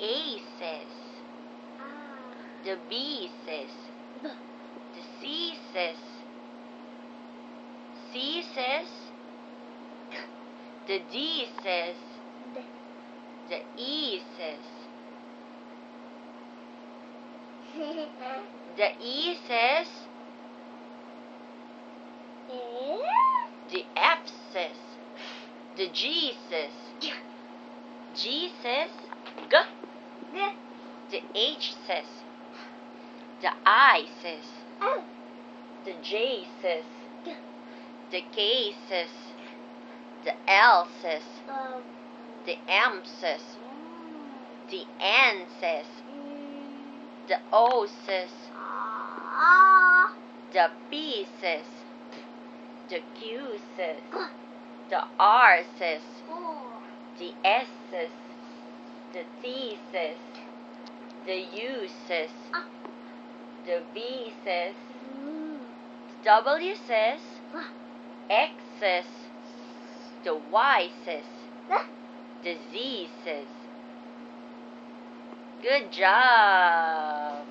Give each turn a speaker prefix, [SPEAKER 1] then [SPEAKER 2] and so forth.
[SPEAKER 1] A says. The B says. The C says. C says. The D says. The E says. The E says. The F says. The G says. G says. G. The H says. The I says. The J says. The K says. The L says. The M says. The N says. The O says. The P says. The Q says. The R says. The S says. The T says. The U says. The V says. The W says. X says. The Y says. The Z says. Good job!